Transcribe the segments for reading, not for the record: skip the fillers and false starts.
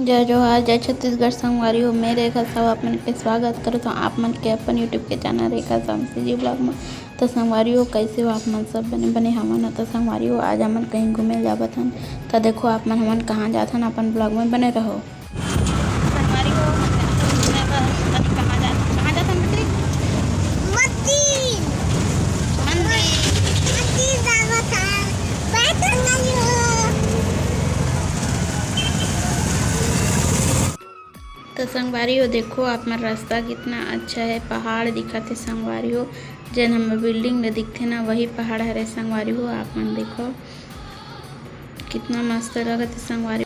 जय जोहार जय छत्तीसगढ़ संगवारी हो। मैं रेखा साहू आप मन के स्वागत करत हूँ आप मन के अपन यूट्यूब के चैनल रेखा साहू जी ब्लॉग में। तो संगवारी हो कैसे हो आप मन सब बने बने हमन। तो संगवारी हो आज हमन कहीं घूमे जावत हन। तो देखो आप मन हमन कहाँ जात हन अपन ब्लॉग में बने रहो। संगवारी हो कहाँ जात हन बेटी? तो संगवारी हो देखो आप मन रास्ता कितना अच्छा है, पहाड़ दिखत है संगवारी हो। जन हम बिल्डिंग में दिखते ना वही पहाड़ हरे संगवारी हो। आप मन देखो कितना मस्त लगत है संगवारी।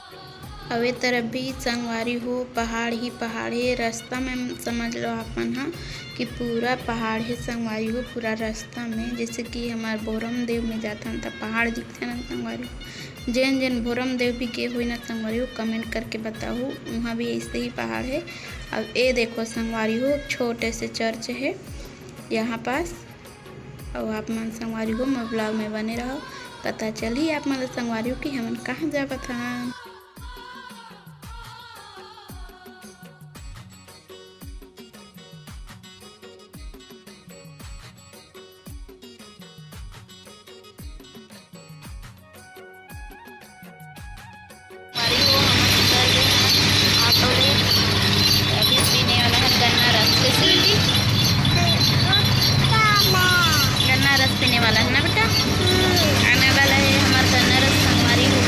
अवे तरफ भी संगवारी हो पहाड़ ही पहाड़ है। रास्ता में समझ लो अपन हाँ कि पूरा पहाड़ है संगवारी हो। पूरा रास्ता में जैसे कि हमार बोरम देव में जाता हन तब पहाड़ दिखते ना संगवारी हो। जैन जैन भोरम देव भी गए हुई ना संगवारी हो कमेंट करके बताओ वहाँ भी ऐसे ही पहाड़ है। अब ये देखो संगवारी हो छोटे से चर्च है यहाँ पास। और आप मन संगवारी हो मैं ब्लॉग में बने रहो पता चल ही आप मन संगवारी हो कि हमन कहाँ जावत हन। गन्ना रस पीने वाला है ना बेटा? आने वाला है हमारा गन्ना रस संगवारी हो।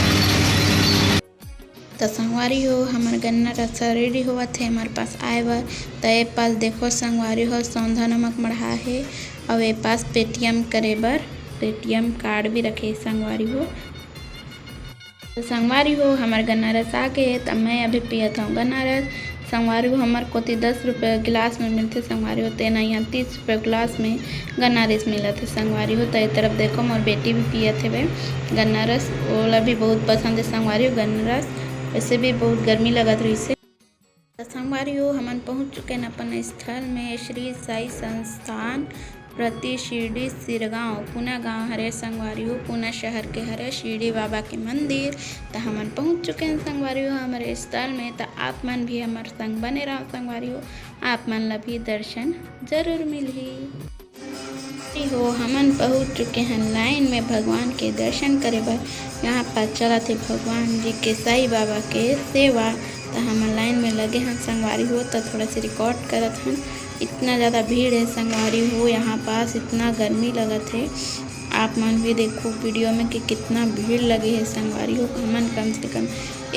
तो संगवारी हो हमार गन्ना रस रेडी हुआ थे हमारे पास आए बार। तो ये पास देखो संगवारी हो सौंधा नमक मढ़ा है और ये पास पेटीएम करे बर पेटीएम कार्ड भी रखे संगवारी हो। तो संगवारी हो हमार गन्ना रस आ गए तब मैं अभी पियत हूँ गन्ना रस। संगवारी हो हमार कोती 10 रुपये गिलास में मिलते संगवारी हो तेना यहाँ 30 रुपये गिलास में गन्ना रस मिला थे संगवारी हो। तो ये तरफ देखो मोर बेटी भी पियत है वे गन्ना रस ओला भी बहुत पसंद है संगवारी हो गन्ना रस। वैसे भी बहुत गर्मी लगत रही से। तो संगवारी हो हमन पहुँच चुके हैं अपन स्थल में श्री साई संस्थान प्रति शिरडी सिरगांव पुना गांव हरे संगवारी हो। पुना शहर के हरे शिरडी बाबा के मंदिर। तो हमन पहुंच चुके हैं संगवारी हो हमारे स्थल में। तो आप मन भी हमारे संग बने रहो संगवारी हो आप मन ला भी दर्शन जरूर मिली हो। हमन पहुंच चुके हैं लाइन में भगवान के दर्शन करे बर। यहाँ पर चला थे भगवान जी के साई बाबा के सेवा। तो हम लाइन में लगे हैं संगवारी हो। तो थोड़ा सी रिकॉर्ड करत हैं इतना ज़्यादा भीड़ है संगवारी हो यहाँ पास इतना गर्मी लगत है। आप मन भी देखो वीडियो में कि कितना भीड़ लगे है संगवारी हो। हमन कम से कम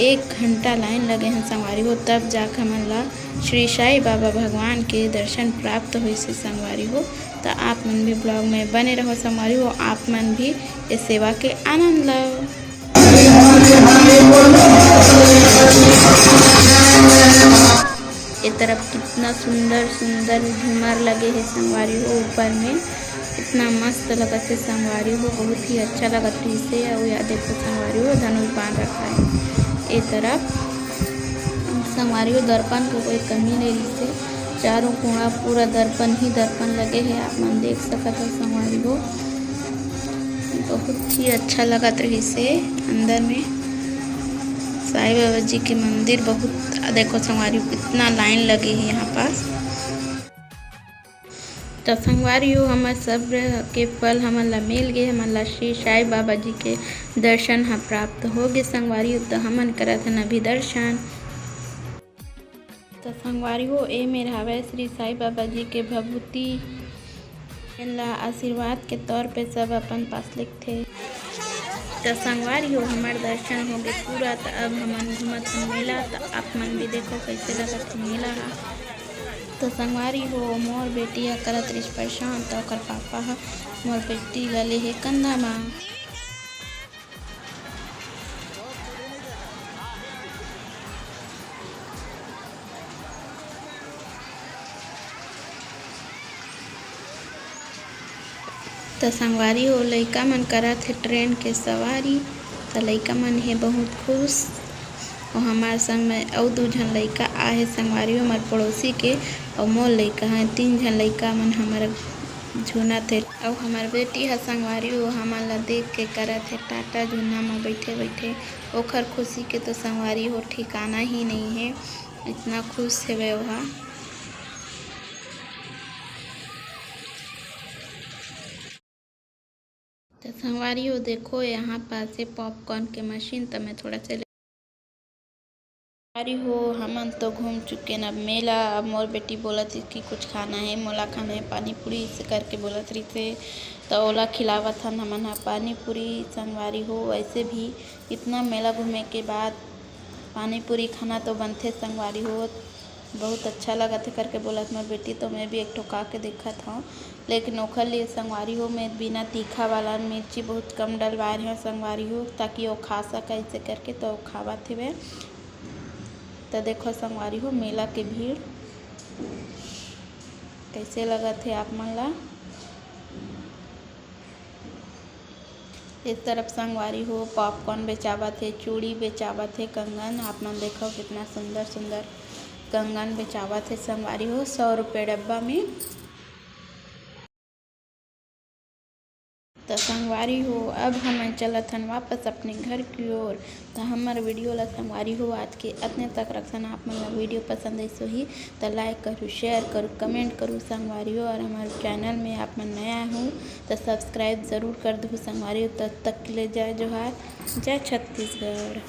1 घंटा लाइन लगे हैं संगवारी हो तब जाकर हमन ला श्री साई बाबा भगवान के दर्शन प्राप्त हुई से संगवारी हो। तो आप मन भी ब्लॉग में बने रहो संगवारी हो आप मन भी इस सेवा के आनंद लो। ये तरफ कितना सुंदर सुंदर झूमर लगे है संगवारी हो ऊपर में इतना मस्त लगत है संगवारी हो बहुत ही अच्छा लगत है इसे। और या देखो संगवारी हो धनुष बांध रखा है। ये तरफ संगवारी हो दर्पण को कोई कमी नहीं रही से चारों कोना पूरा दर्पण ही दर्पण लगे है आप मन देख सकते हो संगवारी हो बहुत ही अच्छा लगत रही से। अंदर में साई बाबा जी के मंदिर बहुत देखो संगवारी हो कितना लाइन लगी है यहाँ पास। तो संगवारी हो हमार सब के फल हमन ला मिल गए हमन ला श्री साई बाबा जी के दर्शन हाँ प्राप्त हो गए संगवारी हो। तो हमन करत हन अभी दर्शन। तो संगवारी हो ए मेर हवे श्री साई बाबा जी के भभूति ला आशीर्वाद के तौर पे सब अपन पास लिखते। तो संगवारी हो हमार दर्शन हो गए पूरा। तो अब हमन घूमत मेला। तो आप मन भी देखो कैसे लगत मेला है। तो संगवारी हो मोर बेटी करत रही परेशान तो ओकर पापा ह मोर बेटी ला ले हे कंधा मा। तो संगवारी हो लइका मन करत है ट्रेन के सवारी। तो लइका मन है बहुत खुश और हमारे संग में और 2 झन लइका आए संगवारी हो हमारे पड़ोसी के और मोर लइका हैं 3 झन लइका मन हमारे झूना थे अउ हमार बेटी ह संगवारी हो हमन ला देख के करत हे टाटा झूना में बैठे बैठे। ओखर खुशी के तो संगवारी हो ठिकाना ही नहीं है, इतना खुश हेवे ओहा। तो संगवारी हो देखो यहाँ पास है पॉपकॉर्न के मशीन, तो मैं थोड़ा सा संगवारी हो हमन तो घूम चुके न अब मेला। अब मोर बेटी बोलत थी कि कुछ खाना है, मोला खाना है पानी पूरी, इसे करके बोलत रही थे तो ओला खिलावत हन हमन ह पानी पूरी। संगवारी हो वैसे भी इतना मेला घूमे के बाद पानी पूरी खाना तो बनथे संगवारी हो, बहुत अच्छा लगा थे करके बोलत मोर बेटी। तो मैं भी एक ठो खा के देखत हूँ, लेकिन ओखर लिए संगवारी हो मैं बिना तीखा वाला मिर्ची बहुत कम डलवाए हैं संगवारी हो, ताकि वो खा सके ऐसे करके। तो खावत हेवे। तो देखो संगवारी हो मेला के भीड़ कैसे लगत है आप मन ला। इस तरफ संगवारी हो पॉपकॉर्न बेचावत है, चूड़ी बेचावत है, कंगन आप मन देखो कितना सुंदर सुंदर कंगन बेचावत है संगवारी हो 100 रुपये डब्बा में। तो संगवारी हो अब हम चलत हन वापस अपने घर की ओर। तो हमारे वीडियो ला संगवारी हो आज के अतने तक रखन। आप मन ला वीडियो पसंद आई सो ही तो लाइक करूँ, शेयर करूँ, कमेंट करूँ संगवारी हो। और हमारे चैनल में आप मन नया हो तो सब्सक्राइब ज़रूर कर दो संगवारी हो। तब तक के लिए जय जोहार, जय छत्तीसगढ़।